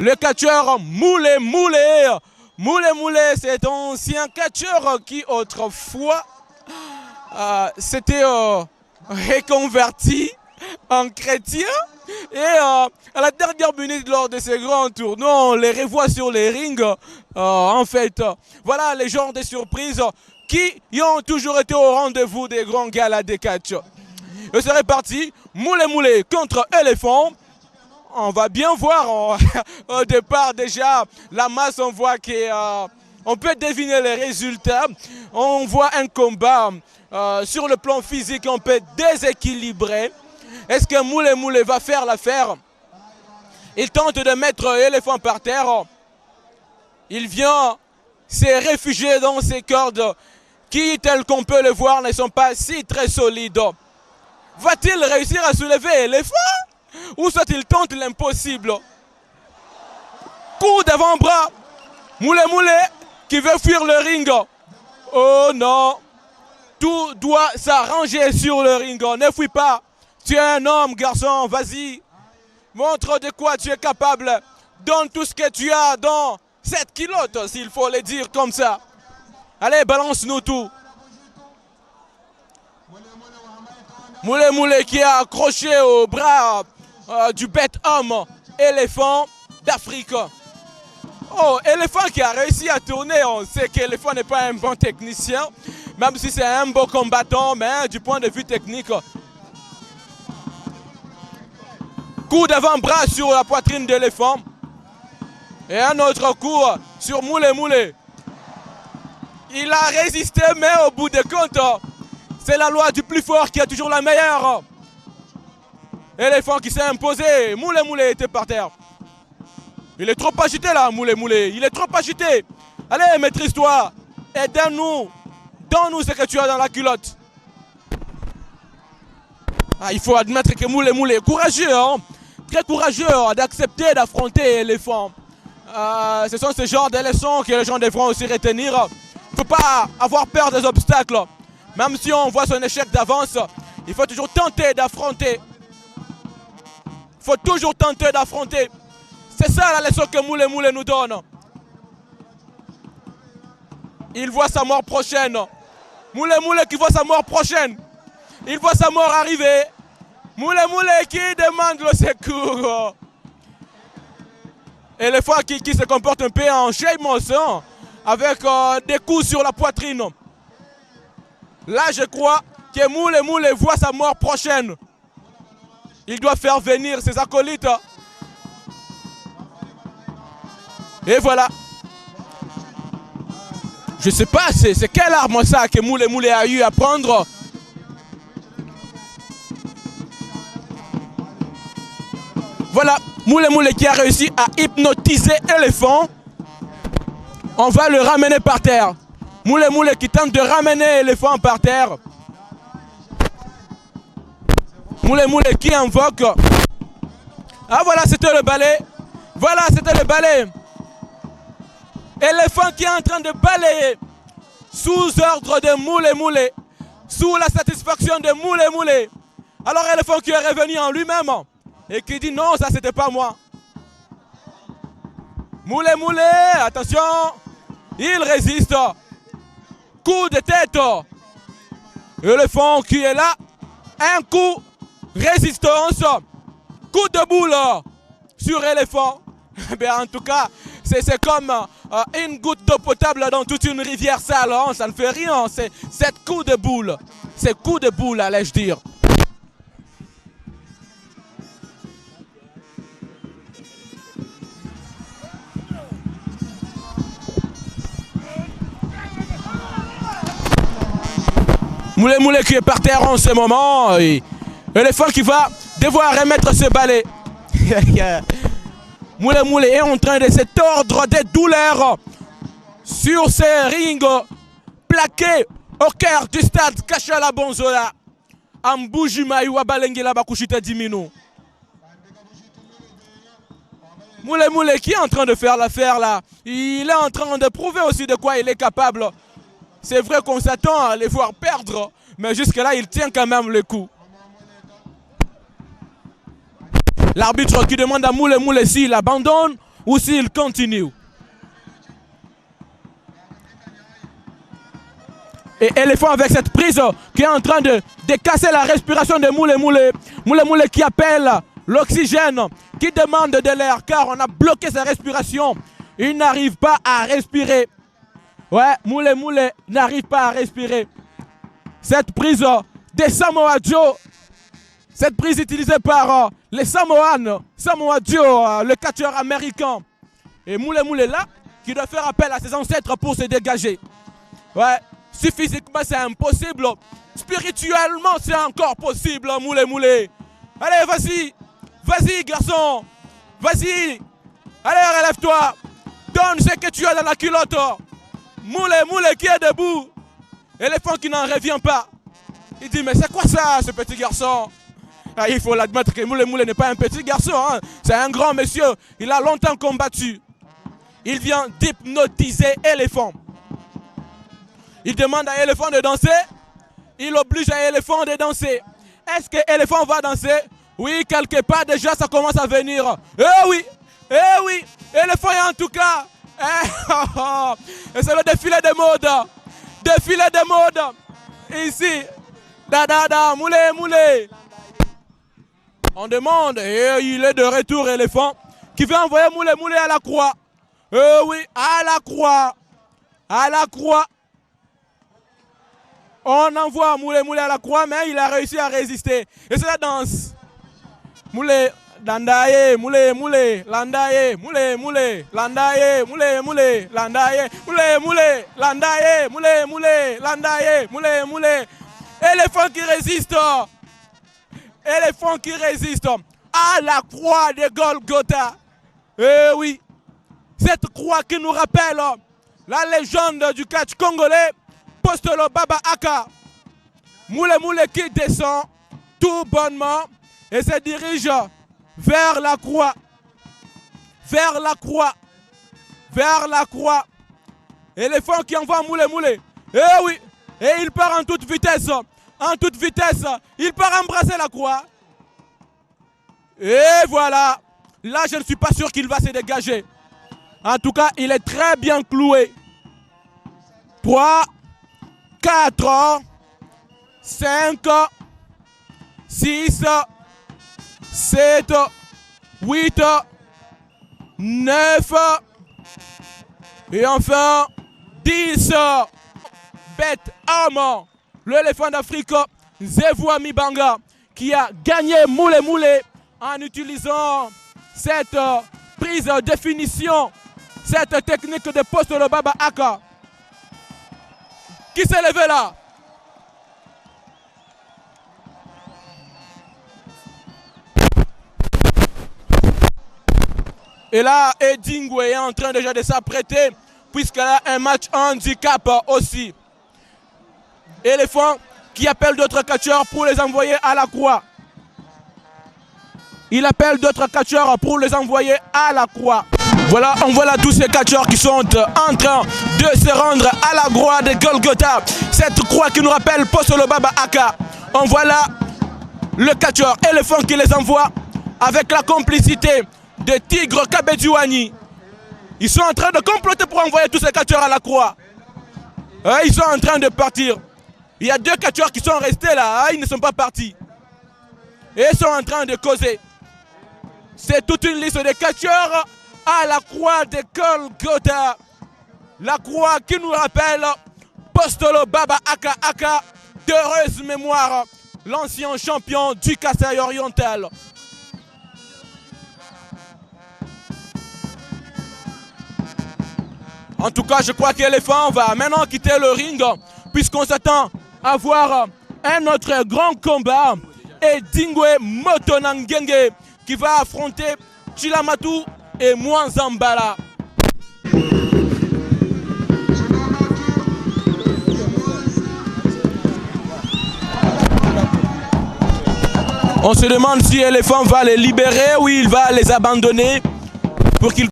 Le catcheur Moulé Moulé. Moulé Moulé, c'est un ancien catcheur qui autrefois s'était reconverti en chrétien. Et à la dernière minute, lors de ces grands tournois, on les revoit sur les rings. En fait, voilà les genres de surprises qui ont toujours été au rendez-vous des grands galas de catch. Et c'est reparti, Moulé Moulé contre Éléphant. On va bien voir au départ déjà, la masse, on voit qu'on peut deviner les résultats. On voit un combat sur le plan physique un peu déséquilibré. Est-ce que Moulé Moulé va faire l'affaire? Il tente de mettre Éléphant par terre. Il vient se réfugier dans ses cordes qui, telles qu'on peut le voir, ne sont pas si très solides. Va-t-il réussir à soulever Éléphant? Ou soit il tente l'impossible? Coup d'avant-bras. Moulé Moulé qui veut fuir le ring. Oh non. Tout doit s'arranger sur le ring. Ne fuis pas. Tu es un homme, garçon. Vas-y. Montre de quoi tu es capable. Donne tout ce que tu as dans cette culotte, s'il faut le dire comme ça. Allez, balance-nous tout. Moulé Moulé qui est accroché au bras du bête homme Éléphant d'Afrique. Oh, Éléphant qui a réussi à tourner. On sait qu'Éléphant n'est pas un bon technicien, même si c'est un bon combattant, mais du point de vue technique. Coup d'avant-bras sur la poitrine d'Éléphant. Et un autre coup sur Moulé Moulé. Il a résisté, mais au bout de compte, c'est la loi du plus fort qui a toujours la meilleure. Éléphant qui s'est imposé. Moulé Moulé était par terre. Il est trop agité là, Moulé Moulé. Il est trop agité. Allez, maîtrise-toi. Et donne-nous. Donne-nous ce que tu as dans la culotte. Ah, il faut admettre que Moulé Moulé est courageux. Hein? Très courageux d'accepter d'affronter Éléphant. Ce sont ce genre de leçons que les gens devront aussi retenir. Il ne faut pas avoir peur des obstacles. Même si on voit son échec d'avance, il faut toujours tenter d'affronter. Il faut toujours tenter d'affronter. C'est ça la leçon que Moulé Moulé nous donne. Il voit sa mort prochaine. Moulé Moulé qui voit sa mort prochaine. Il voit sa mort arriver. Moulé Moulé qui demande le secours. Éléphant qui se comporte un peu en Sheamus, hein, avec des coups sur la poitrine. Là, je crois que Moulé Moulé voit sa mort prochaine. Il doit faire venir ses acolytes. Et voilà. Je ne sais pas, c'est quelle arme ça que Moulé Moulé a eu à prendre. Voilà, Moulé Moulé qui a réussi à hypnotiser Éléphant. On va le ramener par terre. Moulé Moulé qui tente de ramener Éléphant par terre. Moulé Moulé qui invoque. Ah voilà, c'était le balai. Voilà, c'était le balai. Éléphant qui est en train de balayer sous ordre de Moulé Moulé, sous la satisfaction de Moulé Moulé. Alors Éléphant qui est revenu en lui-même et qui dit non, ça c'était pas moi. Moulé Moulé, attention, il résiste. Coup de tête. Éléphant qui est là. Un coup, résistance. Coup de boule sur Éléphant. En tout cas, c'est comme une goutte d'eau potable dans toute une rivière sale. Hein? Ça ne fait rien. C'est 7 coups de boule. C'est coups de boule, allais-je dire. Moulé Moulé qui est par terre en ce moment. Et Éléphant qui va devoir remettre ce balai. Moulé Moulé est en train de se tordre des douleurs sur ces rings plaqués au cœur du stade Kachala Bonzola. Ambujimaï Wabalengela Bakushita Dimino. Moulé Moulé qui est en train de faire l'affaire là. Il est en train de prouver aussi de quoi il est capable. C'est vrai qu'on s'attend à les voir perdre, mais jusque-là, il tient quand même le coup. L'arbitre qui demande à Moulé Moulé s'il abandonne ou s'il continue. Et éléphant avec cette prise qui est en train de casser la respiration de Moulé Moulé. Moulé Moulé qui appelle l'oxygène, qui demande de l'air car on a bloqué sa respiration. Il n'arrive pas à respirer. Ouais, Moulé Moulé n'arrive pas à respirer. Cette prise de Samoa Joe, cette prise utilisée par les Samoans, Samoa Joe, le catcheur américain. Et Moulé Moulé là, qui doit faire appel à ses ancêtres pour se dégager. Ouais. Si physiquement c'est impossible, spirituellement c'est encore possible, Moulé Moulé. Allez, vas-y, vas-y garçon, vas-y. Allez, relève-toi, donne ce que tu as dans la culotte. Moulé Moulé qui est debout. Éléphant qui n'en revient pas. Il dit mais c'est quoi ça ce petit garçon? Ah, il faut l'admettre que Moulé Moulé n'est pas un petit garçon, hein. C'est un grand monsieur, il a longtemps combattu. Il vient d'hypnotiser Éléphant. Il demande à Éléphant de danser, il oblige à Éléphant de danser. Est-ce que Éléphant va danser? Oui, quelque part déjà ça commence à venir. Eh oui, Éléphant est en tout cas. Et c'est le défilé de mode. Défilé de mode. Ici, Moulé Moulé. On demande, et il est de retour Éléphant, qui veut envoyer Moulé Moulé à la croix. Eh oui, à la croix. À la croix. On envoie Moulé Moulé à la croix, mais il a réussi à résister. Et c'est la danse. Moulé, Landaye, Moulé Moulé, Landaye, Moulé Moulé, Landaye, Moulé Moulé, Landaye, Moulé Moulé, Landaye, Moulé Moulé, Landaye, Moulé Moulé. Éléphant qui résiste. Éléphant qui résiste à la croix de Golgotha. Eh oui, cette croix qui nous rappelle la légende du catch congolais. Postolo Baba Aka. Moulé Moulé qui descend tout bonnement et se dirige vers la croix. Vers la croix. Vers la croix. Éléphant qui envoie Moulé Moulé. Eh oui. Et il part en toute vitesse. En toute vitesse. Il part embrasser la croix. Et voilà. Là, je ne suis pas sûr qu'il va se dégager. En tout cas, il est très bien cloué. 3, 4, 5, 6, 7, 8, 9 et enfin 10. Bête homme, l'éléphant d'Afrique, Zévoua Mibanga, qui a gagné Moulé Moulé en utilisant cette prise de définition, cette technique de poste de Baba Aka. Qui s'est levé là? Et là, Edingwe est en train déjà de s'apprêter, puisqu'elle a un match handicap aussi. Éléphant qui appelle d'autres catcheurs pour les envoyer à la croix. Il appelle d'autres catcheurs pour les envoyer à la croix. Voilà, on voit là tous ces catcheurs qui sont en train de se rendre à la croix de Golgotha. Cette croix qui nous rappelle Postolo Baba Aka. On voit là le catcheur Éléphant qui les envoie avec la complicité de Tigre Kabedjouani. Ils sont en train de comploter pour envoyer tous ces catcheurs à la croix. Ils sont en train de partir. Il y a 2 catcheurs qui sont restés là, ils ne sont pas partis. Et ils sont en train de causer. C'est toute une liste de catcheurs à la croix de Golgotha. La croix qui nous rappelle Postolo Baba Aka Aka, d'heureuse mémoire, l'ancien champion du Kasaï oriental. En tout cas, je crois qu'Éléphant va maintenant quitter le ring, puisqu'on s'attend à voir un autre grand combat. Edingwe Motonangenge qui va affronter Chilamatu et Mwanzambala. On se demande si Éléphant va les libérer ou il va les abandonner pour qu'ils